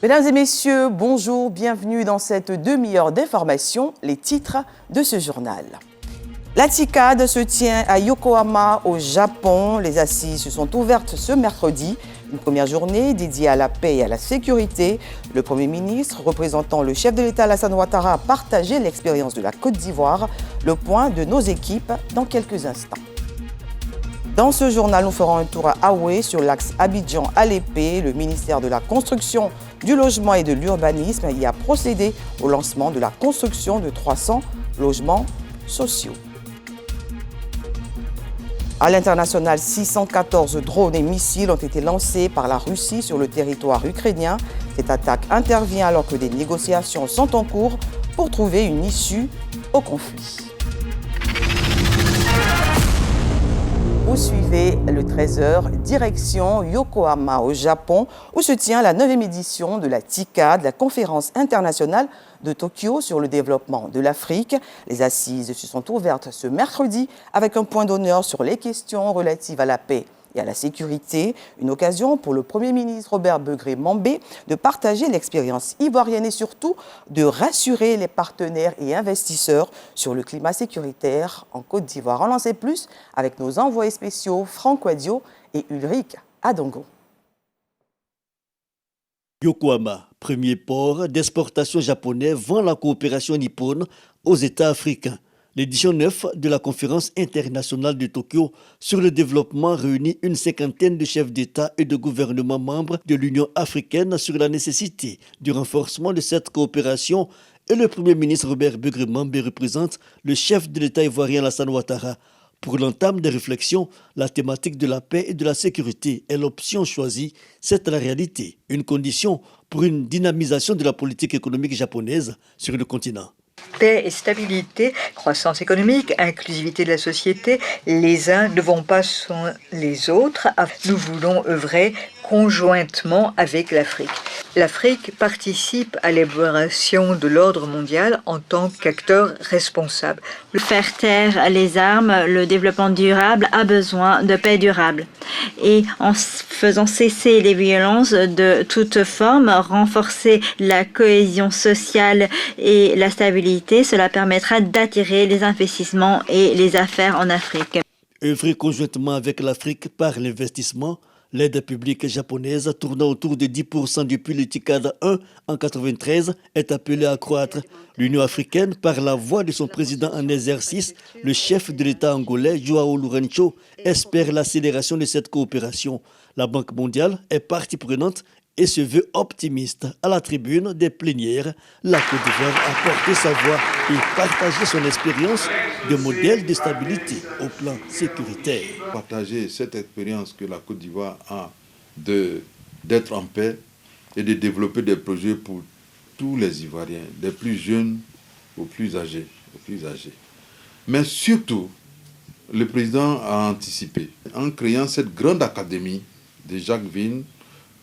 Mesdames et messieurs, bonjour, bienvenue dans cette demi-heure d'information, les titres de ce journal. La TICAD se tient à Yokohama, au Japon. Les assises se sont ouvertes ce mercredi. Une première journée dédiée à la paix et à la sécurité. Le Premier ministre, représentant le chef de l'État Alassane Ouattara, a partagé l'expérience de la Côte d'Ivoire. Le point de nos équipes dans quelques instants. Dans ce journal, nous ferons un tour à Aoué sur l'axe Abidjan-Alépé. Le ministère de la Construction, du Logement et de l'Urbanisme y a procédé au lancement de la construction de 300 logements sociaux. À l'international, 614 drones et missiles ont été lancés par la Russie sur le territoire ukrainien. Cette attaque intervient alors que des négociations sont en cours pour trouver une issue au conflit. Vous suivez le 13h, direction Yokohama au Japon, où se tient la 9e édition de la TICAD, la conférence internationale de Tokyo sur le développement de l'Afrique. Les assises se sont ouvertes ce mercredi avec un point d'honneur sur les questions relatives à la paix et à la sécurité, une occasion pour le Premier ministre Robert Begré-Mambé de partager l'expérience ivoirienne et surtout de rassurer les partenaires et investisseurs sur le climat sécuritaire en Côte d'Ivoire. On en sait plus avec nos envoyés spéciaux Franck Wadio et Ulrich Adongo. Yokohama, premier port d'exportation japonais, vend la coopération nippone aux États africains. L'édition 9 de la conférence internationale de Tokyo sur le développement réunit une cinquantaine de chefs d'État et de gouvernements membres de l'Union africaine sur la nécessité du renforcement de cette coopération et le Premier ministre Robert Begré-Mambé représente le chef de l'État ivoirien Alassane Ouattara. Pour l'entame des réflexions, la thématique de la paix et de la sécurité est l'option choisie. C'est la réalité, une condition pour une dynamisation de la politique économique japonaise sur le continent. Paix et stabilité, croissance économique, inclusivité de la société, les uns ne vont pas sans les autres. Nous voulons œuvrer conjointement avec l'Afrique. L'Afrique participe à l'élaboration de l'ordre mondial en tant qu'acteur responsable. Faire taire les armes, le développement durable a besoin de paix durable. Et en faisant cesser les violences de toute forme, renforcer la cohésion sociale et la stabilité, cela permettra d'attirer les investissements et les affaires en Afrique. Œuvrer conjointement avec l'Afrique par l'investissement. L'aide publique japonaise, tournant autour de 10% depuis le TICAD 1 en 1993, est appelée à croître. L'Union africaine, par la voix de son président en exercice, le chef de l'État angolais, João Lourenço, espère l'accélération de cette coopération. La Banque mondiale est partie prenante et se veut optimiste. À la tribune des plénières, la Côte d'Ivoire a porté sa voix et partagé son expérience de modèle de stabilité au plan sécuritaire. Partager cette expérience que la Côte d'Ivoire a d'être en paix et de développer des projets pour tous les Ivoiriens, des plus jeunes aux plus âgés. Mais surtout, le président a anticipé en créant cette grande académie de Jacques Vine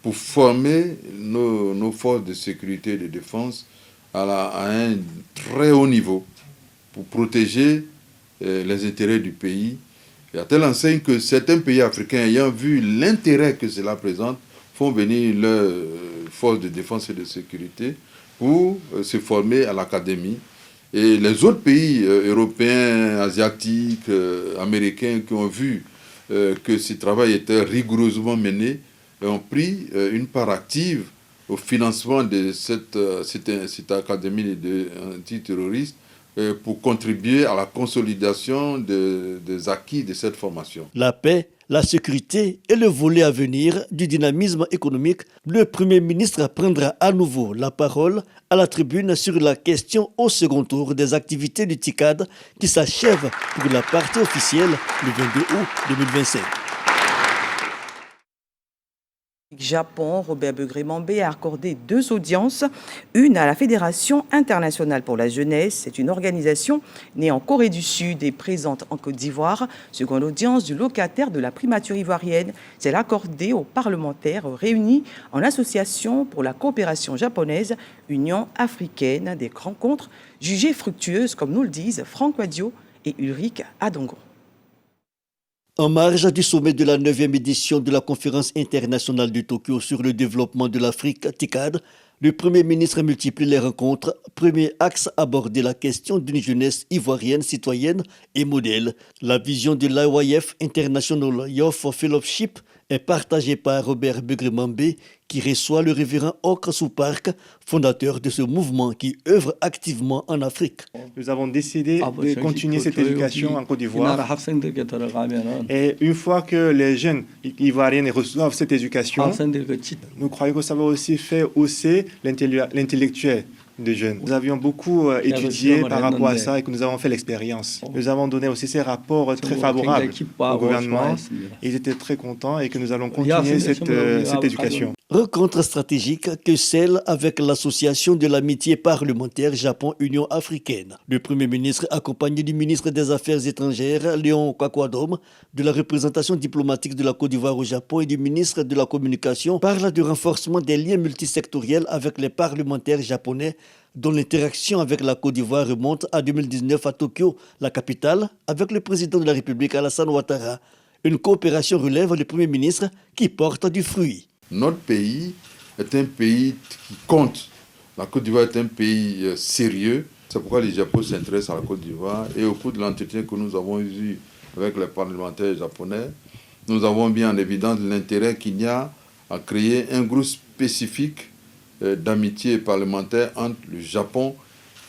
pour former nos forces de sécurité et de défense à un très haut niveau, pour protéger les intérêts du pays, et à telle enseigne que certains pays africains, ayant vu l'intérêt que cela présente, font venir leurs forces de défense et de sécurité pour se former à l'académie. Et les autres pays européens, asiatiques, américains qui ont vu que ce travail était rigoureusement mené, ont pris une part active au financement de cette académie antiterroriste pour contribuer à la consolidation des acquis de cette formation. La paix, la sécurité et le volet à venir du dynamisme économique, le Premier ministre prendra à nouveau la parole à la tribune sur la question au second tour des activités du TICAD qui s'achève pour la partie officielle le 22 août 2025. Japon, Robert Begré-Mambé a accordé 2 audiences, une à la Fédération internationale pour la jeunesse, c'est une organisation née en Corée du Sud et présente en Côte d'Ivoire. Seconde audience du locataire de la primature ivoirienne, celle accordée aux parlementaires réunis en association pour la coopération japonaise, Union africaine, des rencontres jugées fructueuses, comme nous le disent Franck Wadio et Ulrich Adongo. En marge du sommet de la 9e édition de la conférence internationale de Tokyo sur le développement de l'Afrique, TICAD, Le Premier ministre multiplie les rencontres. Premier axe, aborder la question d'une jeunesse ivoirienne, citoyenne et modèle. La vision de l'IYF International Youth Fellowship est partagée par Robert Begremambé, qui reçoit le révérend Okra Soupark, fondateur de ce mouvement qui œuvre activement en Afrique. Nous avons décidé de continuer cette éducation en Côte d'Ivoire. Et une fois que les jeunes ivoiriens reçoivent cette éducation, nous croyons que ça va aussi faire hausser l'intellectuel des jeunes. Nous avions beaucoup étudié par rapport à ça et que nous avons fait l'expérience. Nous avons donné aussi ces rapports très favorables au gouvernement. Ils étaient très contents et que nous allons continuer cette éducation. Rencontre stratégique que celle avec l'Association de l'amitié parlementaire Japon-Union africaine. Le Premier ministre, accompagné du ministre des Affaires étrangères, Léon Kwakwadom, de la représentation diplomatique de la Côte d'Ivoire au Japon et du ministre de la Communication, parle du renforcement des liens multisectoriels avec les parlementaires japonais, dont l'interaction avec la Côte d'Ivoire remonte à 2019 à Tokyo, la capitale, avec le président de la République Alassane Ouattara. Une coopération relève le Premier ministre qui porte du fruit. Notre pays est un pays qui compte. La Côte d'Ivoire est un pays sérieux. C'est pourquoi les Japonais s'intéressent à la Côte d'Ivoire. Et au cours de l'entretien que nous avons eu avec les parlementaires japonais, nous avons mis en évidence l'intérêt qu'il y a à créer un groupe spécifique d'amitié parlementaire entre le Japon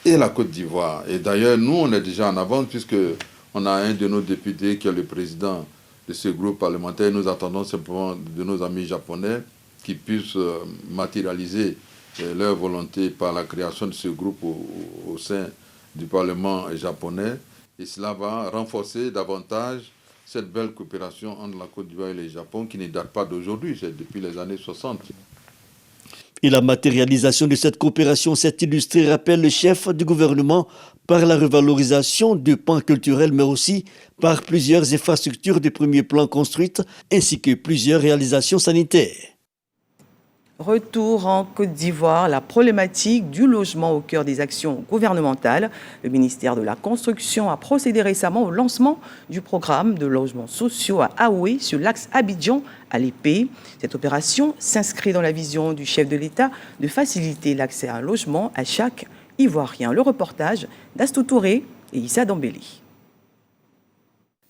et la Côte d'Ivoire. Et d'ailleurs, nous, on est déjà en avance puisqu'on a un de nos députés qui est le président de ce groupe parlementaire. Nous attendons simplement de nos amis japonais qui puissent matérialiser leur volonté par la création de ce groupe au sein du Parlement japonais. Et cela va renforcer davantage cette belle coopération entre la Côte d'Ivoire et le Japon qui ne date pas d'aujourd'hui, c'est depuis les années 60. Et la matérialisation de cette coopération s'est illustrée, rappelle le chef du gouvernement, par la revalorisation du pan culturel, mais aussi par plusieurs infrastructures de premier plan construites, ainsi que plusieurs réalisations sanitaires. Retour en Côte d'Ivoire, la problématique du logement au cœur des actions gouvernementales. Le ministère de la Construction a procédé récemment au lancement du programme de logements sociaux à Aoué sur l'axe Abidjan à l'épée. Cette opération s'inscrit dans la vision du chef de l'État de faciliter l'accès à un logement à chaque Ivoirien. Le reportage d'Astou Touré et Issa Dambélé.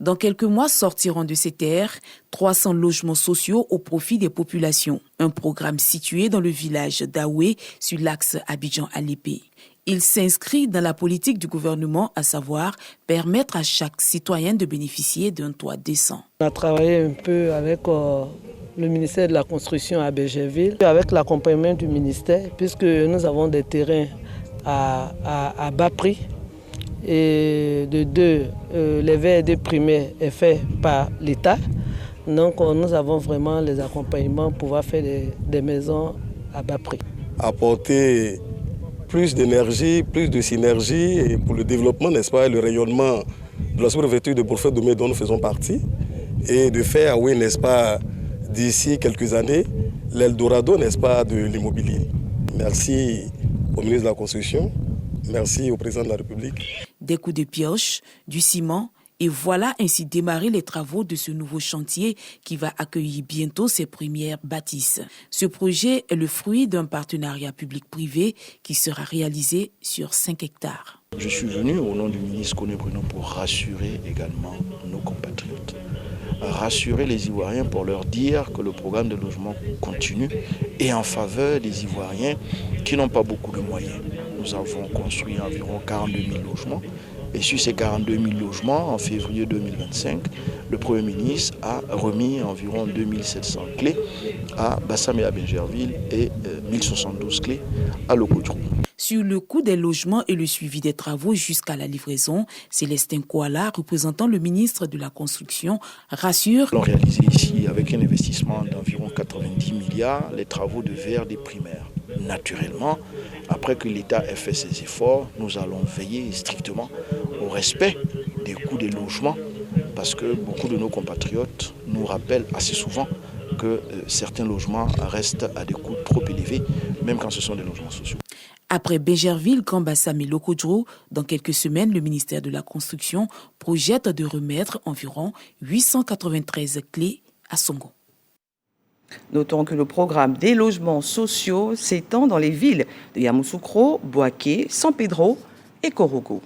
Dans quelques mois sortiront de ces terres 300 logements sociaux au profit des populations. Un programme situé dans le village d'Aoué sur l'axe Abidjan-Alépé. Il s'inscrit dans la politique du gouvernement, à savoir permettre à chaque citoyen de bénéficier d'un toit décent. On a travaillé un peu avec le ministère de la Construction à Bégerville, avec l'accompagnement du ministère, puisque nous avons des terrains à bas prix. Et de deux, les VRD primaires est fait par l'État. Donc nous avons vraiment les accompagnements pour pouvoir faire des maisons à bas prix. Apporter plus d'énergie, plus de synergie et pour le développement, n'est-ce pas, le rayonnement de la sous-préfecture de Bourg-Domé dont nous faisons partie. Et de faire, oui, n'est-ce pas, d'ici quelques années, l'Eldorado, n'est-ce pas, de l'immobilier. Merci au ministre de la Construction. Merci au président de la République. Des coups de pioche, du ciment, et voilà ainsi démarrer les travaux de ce nouveau chantier qui va accueillir bientôt ses premières bâtisses. Ce projet est le fruit d'un partenariat public-privé qui sera réalisé sur 5 hectares. Je suis venu au nom du ministre Koné Bruno pour rassurer également nos compatriotes. Rassurer les Ivoiriens pour leur dire que le programme de logement continue et en faveur des Ivoiriens qui n'ont pas beaucoup de moyens. Nous avons construit environ 42 000 logements et sur ces 42 000 logements, en février 2025, le Premier ministre a remis environ 2700 clés à Bassam et à Bégerville et 1072 clés à Lokodrou. Sur le coût des logements et le suivi des travaux jusqu'à la livraison, Célestin Kouala, représentant le ministre de la Construction, rassure. Nous allons réaliser ici, avec un investissement d'environ 90 milliards, les travaux de VRD primaires. Naturellement, après que l'État ait fait ses efforts, nous allons veiller strictement au respect des coûts des logements, parce que beaucoup de nos compatriotes nous rappellent assez souvent que certains logements restent à des coûts trop élevés, même quand ce sont des logements sociaux. Après Bégerville, Kambassam et Lokodrou, dans quelques semaines, le ministère de la Construction projette de remettre environ 893 clés à Songo. Notons que le programme des logements sociaux s'étend dans les villes de Yamoussoukro, Bouaké, San Pedro et Korogo.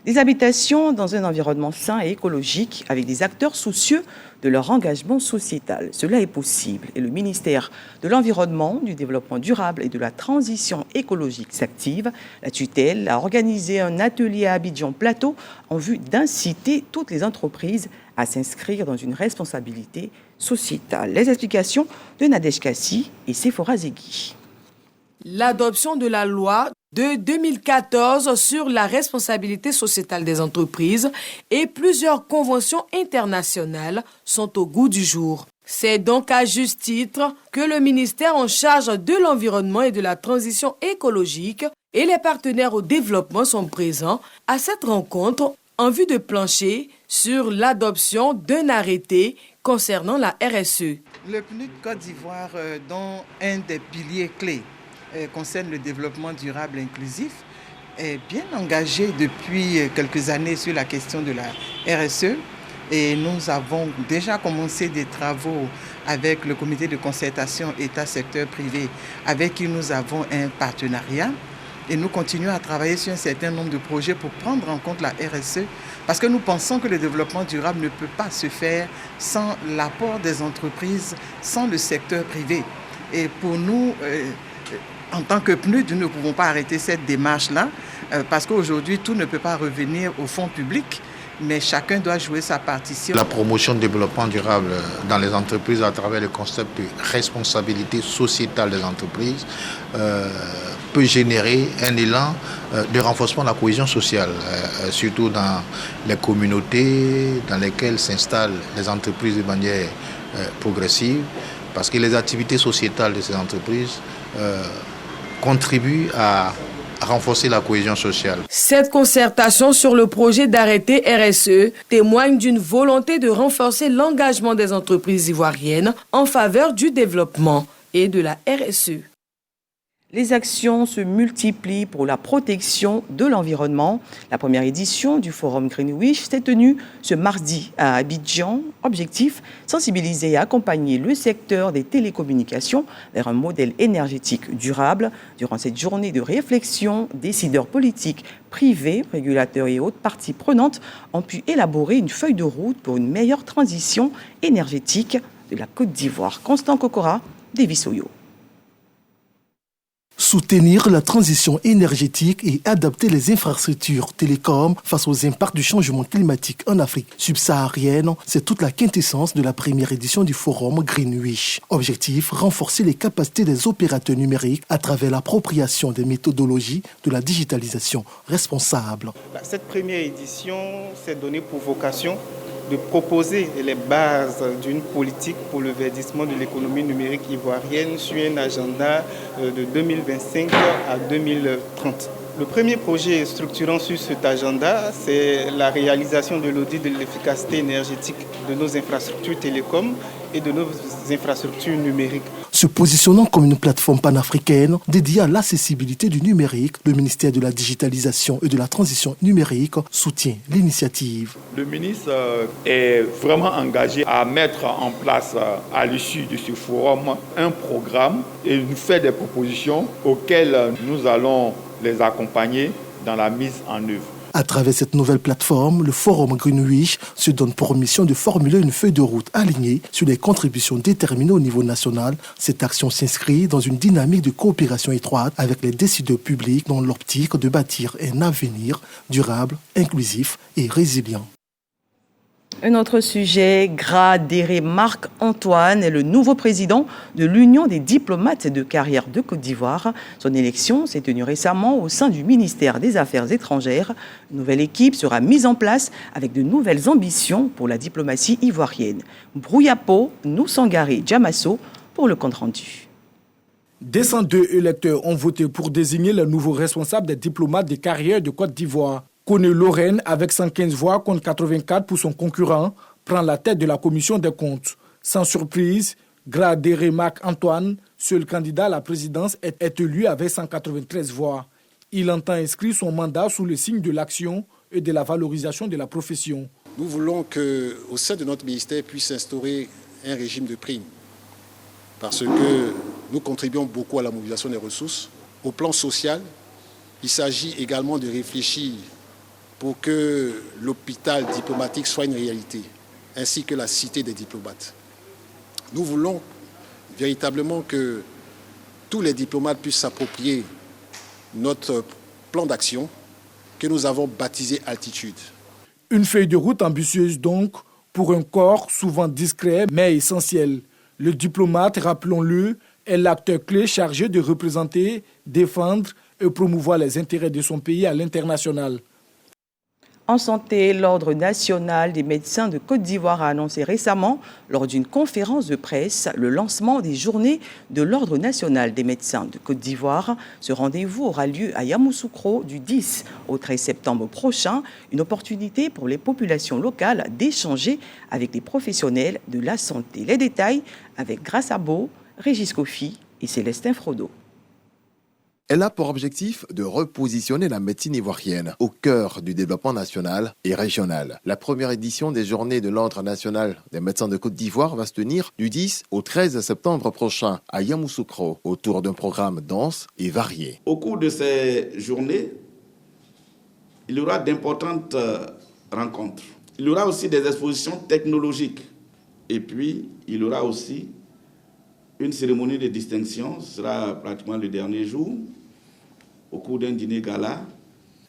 Des habitations dans un environnement sain et écologique avec des acteurs soucieux de leur engagement sociétal. Cela est possible et le ministère de l'Environnement, du Développement durable et de la Transition écologique s'active. La tutelle a organisé un atelier à Abidjan Plateau en vue d'inciter toutes les entreprises à s'inscrire dans une responsabilité sociétale. Les explications de Nadège Kassi et Sephora Zegui. L'adoption de la loi de 2014 sur la responsabilité sociétale des entreprises et plusieurs conventions internationales sont au goût du jour. C'est donc à juste titre que le ministère en charge de l'environnement et de la transition écologique et les partenaires au développement sont présents à cette rencontre en vue de plancher sur l'adoption d'un arrêté concernant la RSE. Le PNUD Côte d'Ivoire, dont un des piliers clés concerne le développement durable inclusif, est bien engagé depuis quelques années sur la question de la RSE et nous avons déjà commencé des travaux avec le comité de concertation État-secteur privé avec qui nous avons un partenariat et nous continuons à travailler sur un certain nombre de projets pour prendre en compte la RSE parce que nous pensons que le développement durable ne peut pas se faire sans l'apport des entreprises, sans le secteur privé. Et pour nous, en tant que PNUD, nous ne pouvons pas arrêter cette démarche-là parce qu'aujourd'hui, tout ne peut pas revenir au fonds public, mais chacun doit jouer sa partition. La promotion du développement durable dans les entreprises à travers le concept de responsabilité sociétale des entreprises peut générer un élan de renforcement de la cohésion sociale, surtout dans les communautés dans lesquelles s'installent les entreprises de manière progressive, parce que les activités sociétales de ces entreprises contribuent à renforcer la cohésion sociale. Cette concertation sur le projet d'arrêté RSE témoigne d'une volonté de renforcer l'engagement des entreprises ivoiriennes en faveur du développement et de la RSE. Les actions se multiplient pour la protection de l'environnement. La première édition du Forum Greenwich s'est tenue ce mardi à Abidjan. Objectif, sensibiliser et accompagner le secteur des télécommunications vers un modèle énergétique durable. Durant cette journée de réflexion, décideurs politiques, privés, régulateurs et autres parties prenantes ont pu élaborer une feuille de route pour une meilleure transition énergétique de la Côte d'Ivoire. Constant Kokora, Davis Oyo. Soutenir la transition énergétique et adapter les infrastructures télécoms face aux impacts du changement climatique en Afrique subsaharienne, c'est toute la quintessence de la première édition du Forum Greenwich. Objectif, renforcer les capacités des opérateurs numériques à travers l'appropriation des méthodologies de la digitalisation responsable. Cette première édition s'est donnée pour vocation de proposer les bases d'une politique pour le verdissement de l'économie numérique ivoirienne sur un agenda de 2025 à 2030. Le premier projet structurant sur cet agenda, c'est la réalisation de l'audit de l'efficacité énergétique de nos infrastructures télécoms et de nos infrastructures numériques. Se positionnant comme une plateforme panafricaine dédiée à l'accessibilité du numérique, le ministère de la Digitalisation et de la Transition numérique soutient l'initiative. Le ministre est vraiment engagé à mettre en place, à l'issue de ce forum, un programme et nous faire des propositions auxquelles nous allons les accompagner dans la mise en œuvre. À travers cette nouvelle plateforme, le Forum Greenwich se donne pour mission de formuler une feuille de route alignée sur les contributions déterminées au niveau national. Cette action s'inscrit dans une dynamique de coopération étroite avec les décideurs publics dans l'optique de bâtir un avenir durable, inclusif et résilient. Un autre sujet, Gradéré Marc-Antoine est le nouveau président de l'Union des diplomates de carrière de Côte d'Ivoire. Son élection s'est tenue récemment au sein du ministère des Affaires étrangères. Une nouvelle équipe sera mise en place avec de nouvelles ambitions pour la diplomatie ivoirienne. Brouyapo, Noussangari, Djamasso pour le compte-rendu. 202 électeurs ont voté pour désigner le nouveau responsable des diplomates de carrière de Côte d'Ivoire. Kone Lorraine, avec 115 voix contre 84 pour son concurrent, prend la tête de la commission des comptes. Sans surprise, Gradéré Marc-Antoine, seul candidat à la présidence, est élu avec 193 voix. Il entend inscrire son mandat sous le signe de l'action et de la valorisation de la profession. Nous voulons qu'au sein de notre ministère puisse s'instaurer un régime de primes parce que nous contribuons beaucoup à la mobilisation des ressources. Au plan social, il s'agit également de réfléchir pour que l'hôpital diplomatique soit une réalité, ainsi que la cité des diplomates. Nous voulons véritablement que tous les diplomates puissent s'approprier notre plan d'action que nous avons baptisé Altitude. Une feuille de route ambitieuse donc, pour un corps souvent discret mais essentiel. Le diplomate, rappelons-le, est l'acteur clé chargé de représenter, défendre et promouvoir les intérêts de son pays à l'international. En santé, l'Ordre national des médecins de Côte d'Ivoire a annoncé récemment, lors d'une conférence de presse, le lancement des journées de l'Ordre national des médecins de Côte d'Ivoire. Ce rendez-vous aura lieu à Yamoussoukro du 10 au 13 septembre prochain, une opportunité pour les populations locales d'échanger avec les professionnels de la santé. Les détails avec Grace Abo, Régis Kofi et Célestin Frodo. Elle a pour objectif de repositionner la médecine ivoirienne au cœur du développement national et régional. La première édition des Journées de l'Ordre national des médecins de Côte d'Ivoire va se tenir du 10 au 13 septembre prochain à Yamoussoukro, autour d'un programme dense et varié. Au cours de ces journées, il y aura d'importantes rencontres. Il y aura aussi des expositions technologiques. Et puis, il y aura aussi une cérémonie de distinction, ce sera pratiquement le dernier jour, au cours d'un dîner gala.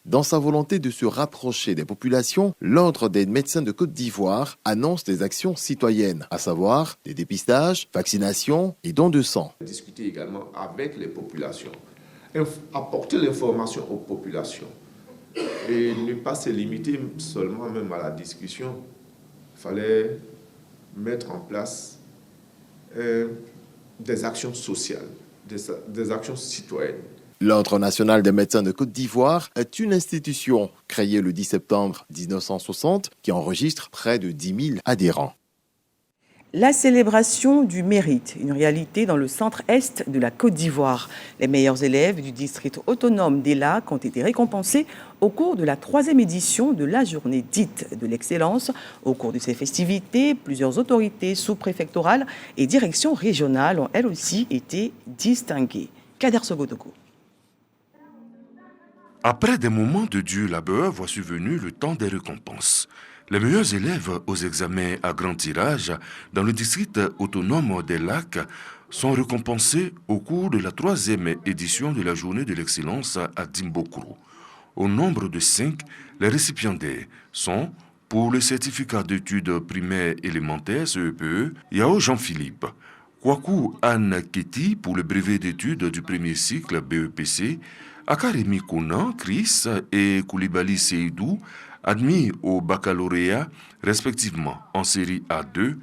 Dans sa volonté de se rapprocher des populations, l'Ordre des médecins de Côte d'Ivoire annonce des actions citoyennes, à savoir des dépistages, vaccinations et dons de sang. Discuter également avec les populations, apporter l'information aux populations et ne pas se limiter seulement même à la discussion. Il fallait mettre en place des actions sociales, des actions citoyennes. L'Ordre national des médecins de Côte d'Ivoire est une institution créée le 10 septembre 1960 qui enregistre près de 10 000 adhérents. La célébration du mérite, une réalité dans le centre-est de la Côte d'Ivoire. Les meilleurs élèves du district autonome des Lacs ont été récompensés au cours de la 3e édition de la journée dite de l'excellence. Au cours de ces festivités, plusieurs autorités sous-préfectorales et directions régionales ont elles aussi été distinguées. Kader Sogodogo. Après des moments de dur labeur, voici venu le temps des récompenses. Les meilleurs élèves aux examens à grand tirage dans le district autonome des Lacs sont récompensés au cours de la 3e édition de la journée de l'excellence à Dimbokro. Au nombre de 5, les récipiendaires sont, pour le certificat d'études primaires élémentaires CEPE, Yao Jean-Philippe, Kwaku Anne Keti pour le brevet d'études du premier cycle BEPC, Akaremi Kounan, Chris et Koulibaly Seydou, admis au baccalauréat, respectivement en série A2,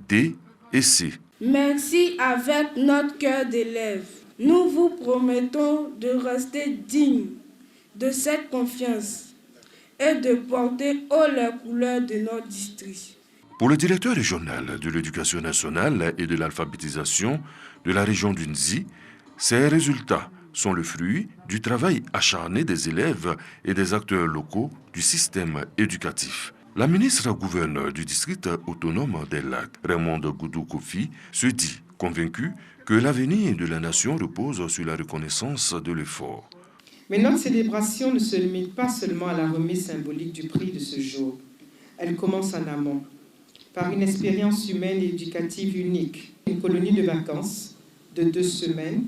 D et C. Merci avec notre cœur d'élèves. Nous vous promettons de rester dignes de cette confiance et de porter haut les couleurs de notre district. Pour le directeur régional de l'éducation nationale et de l'alphabétisation de la région du Nzi, ces résultats sont le fruit du travail acharné des élèves et des acteurs locaux du système éducatif. La ministre gouverneure du district autonome des Lacs, Raymond Goudou Kofi, se dit convaincue que l'avenir de la nation repose sur la reconnaissance de l'effort. Mais notre célébration ne se limite pas seulement à la remise symbolique du prix de ce jour. Elle commence en amont, par une expérience humaine et éducative unique, une colonie de vacances de 2 semaines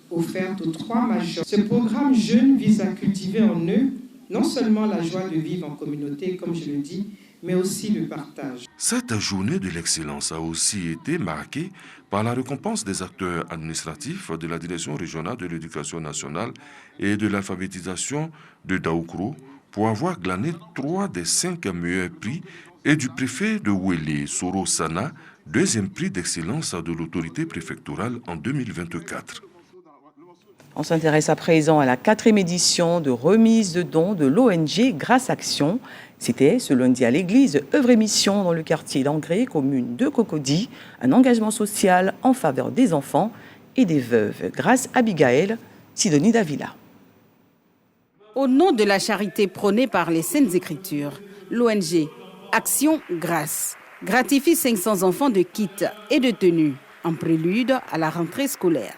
offerte aux 3 majors. Ce programme jeune vise à cultiver en eux non seulement la joie de vivre en communauté, comme je le dis, mais aussi le partage. Cette journée de l'excellence a aussi été marquée par la récompense des acteurs administratifs de la Direction régionale de l'éducation nationale et de l'alphabétisation de Daoukro pour avoir glané 3 des 5 meilleurs prix et du préfet de Ouélé, Soro Sana, 2e prix d'excellence de l'autorité préfectorale en 2024. On s'intéresse à présent à la 4e édition de remise de dons de l'ONG Grâce Action. C'était ce lundi à l'église Œuvre et Mission dans le quartier d'Angré, commune de Cocody, un engagement social en faveur des enfants et des veuves. Grâce à Abigail, Sidonie Davila. Au nom de la charité prônée par les Saintes Écritures, l'ONG Action Grâce gratifie 500 enfants de kits et de tenues en prélude à la rentrée scolaire.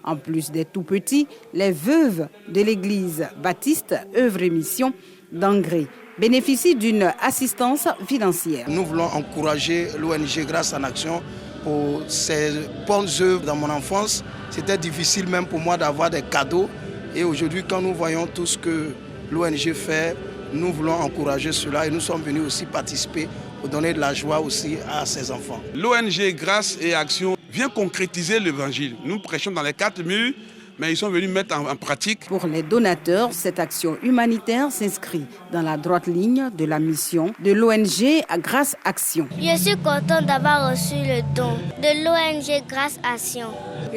En plus des tout-petits, les veuves de l'église baptiste Œuvre et Mission d'Angré bénéficient d'une assistance financière. Nous voulons encourager l'ONG Grâce en Action pour ses bonnes œuvres dans mon enfance. C'était difficile même pour moi d'avoir des cadeaux. Et aujourd'hui, quand nous voyons tout ce que l'ONG fait, nous voulons encourager cela et nous sommes venus aussi participer pour donner de la joie aussi à ces enfants. L'ONG Grâce et Action vient concrétiser l'évangile. Nous prêchons dans les 4 murs, mais ils sont venus mettre en pratique. Pour les donateurs, cette action humanitaire s'inscrit dans la droite ligne de la mission de l'ONG Grâce Action. Je suis contente d'avoir reçu le don de l'ONG Grâce Action.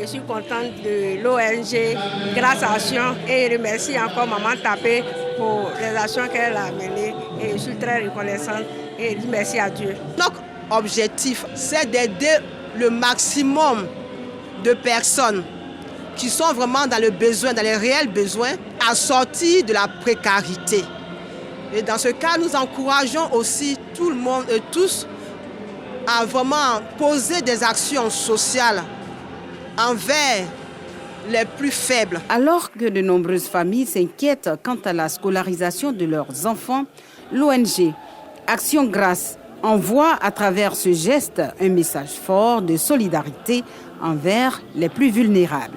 Je suis contente de l'ONG Grâce Action et remercie encore Maman Tapé pour les actions qu'elle a menées et je suis très reconnaissante et dis merci à Dieu. Notre objectif, c'est d'aider le maximum de personnes qui sont vraiment dans le besoin, dans les réels besoins, à sortir de la précarité. Et dans ce cas, nous encourageons aussi tout le monde et tous à vraiment poser des actions sociales envers les plus faibles. Alors que de nombreuses familles s'inquiètent quant à la scolarisation de leurs enfants, l'ONG Action Grâce envoie à travers ce geste un message fort de solidarité envers les plus vulnérables.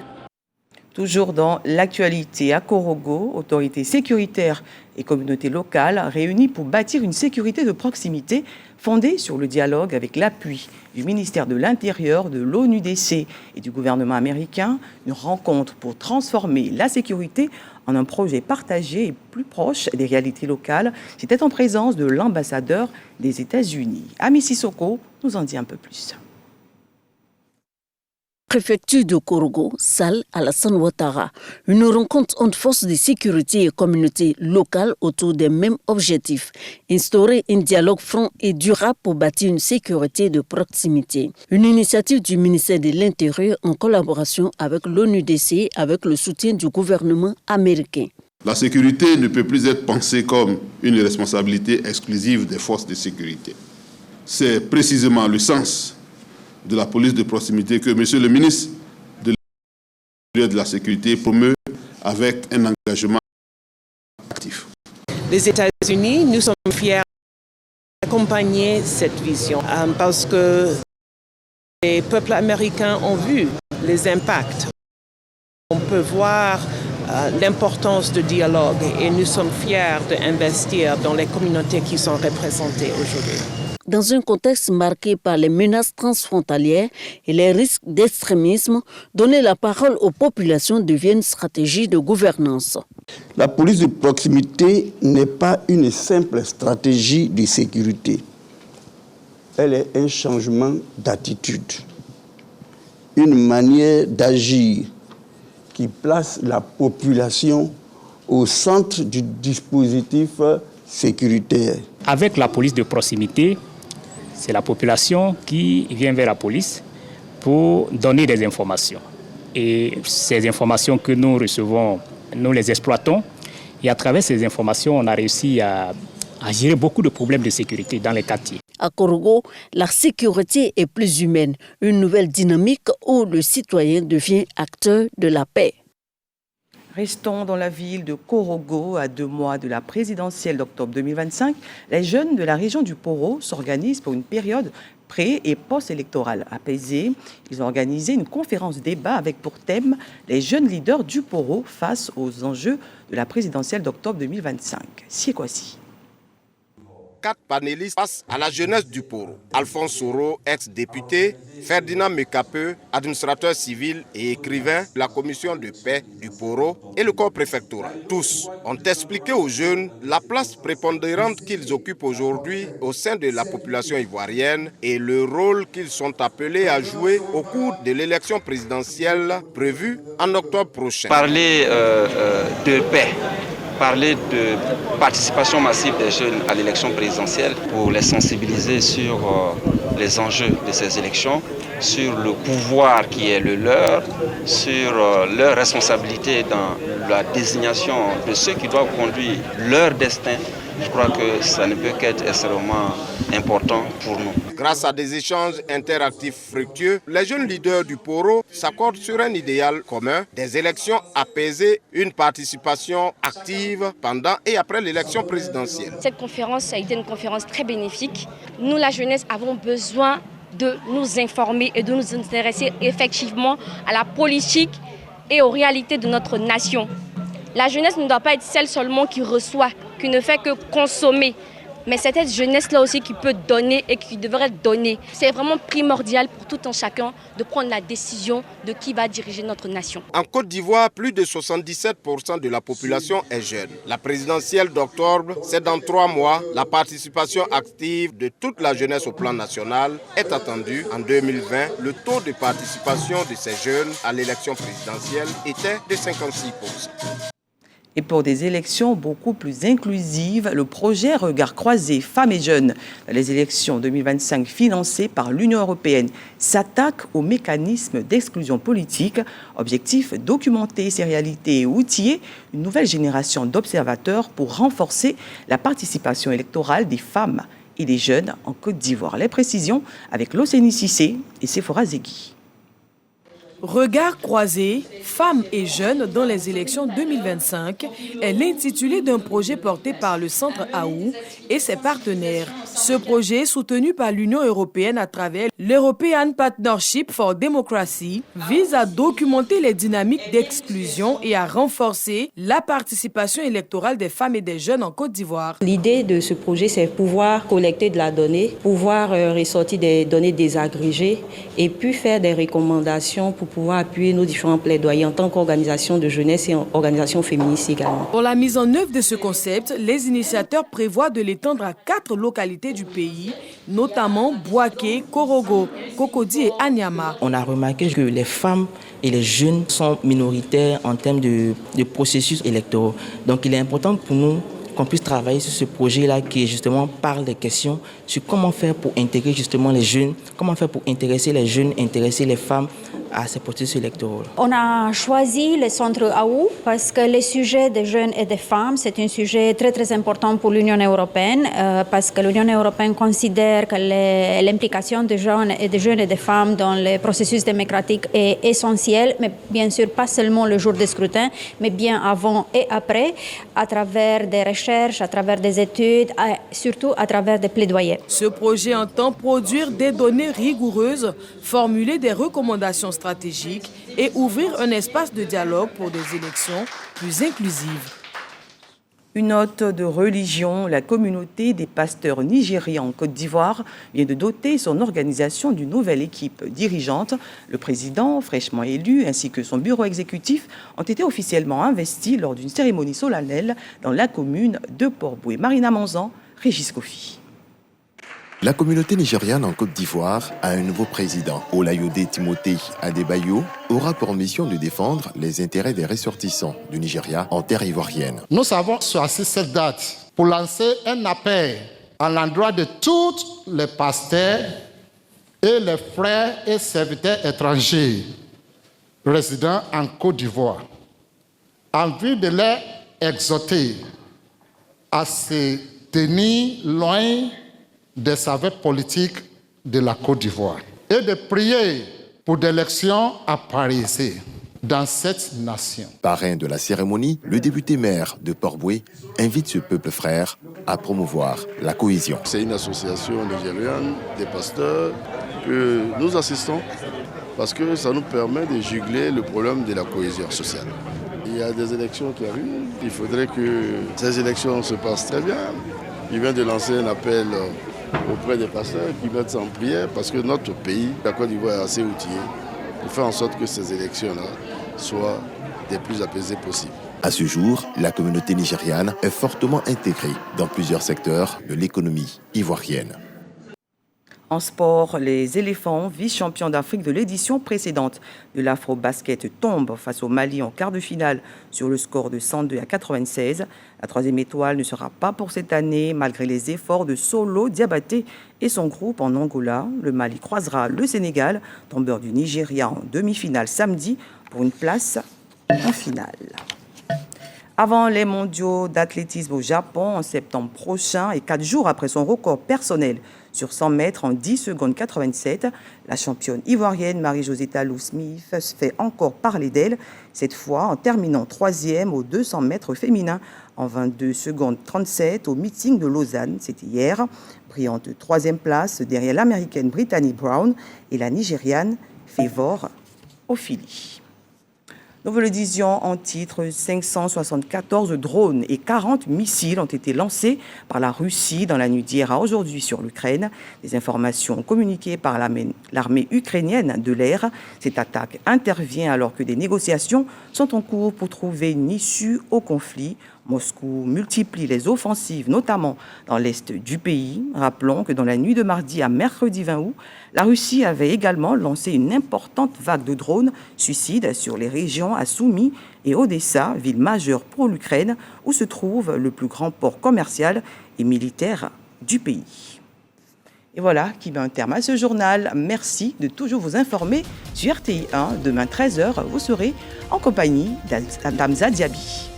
Toujours dans l'actualité, à Korogo, autorités sécuritaires et communautés locales réunies pour bâtir une sécurité de proximité fondée sur le dialogue avec l'appui du ministère de l'Intérieur, de l'ONUDC et du gouvernement américain. Une rencontre pour transformer la sécurité en un projet partagé et plus proche des réalités locales. C'était en présence de l'ambassadeur des États-Unis. Ami Sissoko nous en dit un peu plus. Préfecture de Korogo, salle Alassane Ouattara. Une rencontre entre forces de sécurité et communautés locales autour des mêmes objectifs. Instaurer un dialogue franc et durable pour bâtir une sécurité de proximité. Une initiative du ministère de l'Intérieur en collaboration avec l'ONUDC avec le soutien du gouvernement américain. La sécurité ne peut plus être pensée comme une responsabilité exclusive des forces de sécurité. C'est précisément le sens de la police de proximité que M. le ministre de la Sécurité promeut avec un engagement actif. Les États-Unis, nous sommes fiers d'accompagner cette vision parce que les peuples américains ont vu les impacts. On peut voir l'importance du dialogue et nous sommes fiers d'investir dans les communautés qui sont représentées aujourd'hui. Dans un contexte marqué par les menaces transfrontalières et les risques d'extrémisme, donner la parole aux populations devient une stratégie de gouvernance. La police de proximité n'est pas une simple stratégie de sécurité. Elle est un changement d'attitude, une manière d'agir qui place la population au centre du dispositif sécuritaire. Avec la police de proximité, c'est la population qui vient vers la police pour donner des informations. Et ces informations que nous recevons, nous les exploitons. Et à travers ces informations, on a réussi à gérer beaucoup de problèmes de sécurité dans les quartiers. À Korogo, la sécurité est plus humaine, une nouvelle dynamique où le citoyen devient acteur de la paix. Restons dans la ville de Korogo. À 2 mois de la présidentielle d'octobre 2025, les jeunes de la région du Poro s'organisent pour une période pré- et post-électorale apaisée. Ils ont organisé une conférence débat avec pour thème les jeunes leaders du Poro face aux enjeux de la présidentielle d'octobre 2025. Siekwasi. 4 panélistes face à la jeunesse du Poro. Alphonse Soro, ex-député, Ferdinand Mekapeu, administrateur civil et écrivain de la commission de paix du Poro et le corps préfectoral. Tous ont expliqué aux jeunes la place prépondérante qu'ils occupent aujourd'hui au sein de la population ivoirienne et le rôle qu'ils sont appelés à jouer au cours de l'élection présidentielle prévue en octobre prochain. Parler de paix, parler de participation massive des jeunes à l'élection présidentielle pour les sensibiliser sur les enjeux de ces élections, sur le pouvoir qui est le leur, sur leur responsabilité dans la désignation de ceux qui doivent conduire leur destin je crois que ça ne peut qu'être extrêmement important pour nous. Grâce à des échanges interactifs fructueux, les jeunes leaders du Poro s'accordent sur un idéal commun, des élections apaisées, une participation active pendant et après l'élection présidentielle. Cette conférence a été une conférence très bénéfique. Nous, la jeunesse, avons besoin de nous informer et de nous intéresser effectivement à la politique et aux réalités de notre nation. La jeunesse ne doit pas être celle seulement qui reçoit, qui ne fait que consommer. Mais c'est cette jeunesse-là aussi qui peut donner et qui devrait donner. C'est vraiment primordial pour tout un chacun de prendre la décision de qui va diriger notre nation. En Côte d'Ivoire, plus de 77% de la population est jeune. La présidentielle d'octobre, c'est dans 3 mois. La participation active de toute la jeunesse au plan national est attendue. En 2020, le taux de participation de ces jeunes à l'élection présidentielle était de 56%. Et pour des élections beaucoup plus inclusives, le projet Regard croisé femmes et jeunes dans les élections 2025 financé par l'Union européenne s'attaque aux mécanismes d'exclusion politique. Objectif, documenter ces réalités et outiller une nouvelle génération d'observateurs pour renforcer la participation électorale des femmes et des jeunes en Côte d'Ivoire. Les précisions avec Loseni Cissé et Sephora Zegui. Regard croisé, femmes et jeunes dans les élections 2025 est l'intitulé d'un projet porté par le Centre AOU et ses partenaires. Ce projet, soutenu par l'Union européenne à travers l'European Partnership for Democracy, vise à documenter les dynamiques d'exclusion et à renforcer la participation électorale des femmes et des jeunes en Côte d'Ivoire. L'idée de ce projet, c'est pouvoir collecter de la donnée, pouvoir ressortir des données désagrégées et puis faire des recommandations pour pouvoir appuyer nos différents plaidoyers en tant qu'organisation de jeunesse et organisation féministe également. Pour la mise en œuvre de ce concept, les initiateurs prévoient de l'étendre à 4 localités du pays, notamment Bouaké, Korogo, Cocody et Anyama. On a remarqué que les femmes et les jeunes sont minoritaires en termes de processus électoraux. Donc il est important pour nous qu'on puisse travailler sur ce projet-là qui justement parle des questions sur comment faire pour intégrer justement les jeunes, comment faire pour intéresser les jeunes, intéresser les femmes à ces processus électoraux. On a choisi le centre AOU parce que le sujet des jeunes et des femmes, c'est un sujet très très important pour l'Union européenne parce que l'Union européenne considère que l'implication des jeunes et des femmes dans le processus démocratique est essentielle, mais bien sûr pas seulement le jour des scrutins, mais bien avant et après, à travers des recherches, à travers des études, surtout à travers des plaidoyers. Ce projet entend produire des données rigoureuses, formuler des recommandations stratégiques et ouvrir un espace de dialogue pour des élections plus inclusives. Une note de religion, la communauté des pasteurs nigérians en Côte d'Ivoire vient de doter son organisation d'une nouvelle équipe dirigeante. Le président, fraîchement élu, ainsi que son bureau exécutif ont été officiellement investis lors d'une cérémonie solennelle dans la commune de Port-Bouët. Marina Manzan, Régis Kofi. La communauté nigériane en Côte d'Ivoire a un nouveau président. Olayode Timothée Adebayo aura pour mission de défendre les intérêts des ressortissants du Nigeria en terre ivoirienne. Nous avons choisi cette date pour lancer un appel à l'endroit de tous les pasteurs et les frères et serviteurs étrangers résidant en Côte d'Ivoire, en vue de les exhorter à se tenir loin des saveurs politiques de la Côte d'Ivoire et de prier pour des élections apaisées dans cette nation. Parrain de la cérémonie, le député maire de Port-Bouët invite ce peuple frère à promouvoir la cohésion. C'est une association nigériane des pasteurs que nous assistons parce que ça nous permet de jugler le problème de la cohésion sociale. Il y a des élections qui arrivent, il faudrait que ces élections se passent très bien. Il vient de lancer un appel auprès des pasteurs qui mettent ça en prière parce que notre pays, la Côte d'Ivoire, est assez outillé pour faire en sorte que ces élections-là soient des plus apaisées possibles. À ce jour, la communauté nigériane est fortement intégrée dans plusieurs secteurs de l'économie ivoirienne. En sport, les éléphants, vice-champions d'Afrique de l'édition précédente de l'Afro-Basket, tombent face au Mali en quart de finale sur le score de 102 à 96. La troisième étoile ne sera pas pour cette année, malgré les efforts de Solo Diabaté et son groupe en Angola. Le Mali croisera le Sénégal, tombeur du Nigeria en demi-finale samedi, pour une place en finale. Avant les mondiaux d'athlétisme au Japon en septembre prochain et 4 jours après son record personnel sur 100 mètres en 10 secondes 87, la championne ivoirienne Marie-Josée Talou-Smith fait encore parler d'elle, cette fois en terminant 3e aux 200 mètres féminins en 22 secondes 37 au meeting de Lausanne, c'était hier. Brillante 3e place derrière l'américaine Brittany Brown et la nigériane Favour Ofili. Nous vous le disions en titre, 574 drones et 40 missiles ont été lancés par la Russie dans la nuit d'hier à aujourd'hui sur l'Ukraine. Des informations communiquées par l'armée ukrainienne de l'air. Cette attaque intervient alors que des négociations sont en cours pour trouver une issue au conflit. Moscou multiplie les offensives, notamment dans l'est du pays. Rappelons que dans la nuit de mardi à mercredi 20 août, la Russie avait également lancé une importante vague de drones suicides sur les régions à Soumy et Odessa, ville majeure pour l'Ukraine, où se trouve le plus grand port commercial et militaire du pays. Et voilà qui met un terme à ce journal. Merci de toujours vous informer sur RTI 1. Demain 13h, vous serez en compagnie d'Amza Diaby.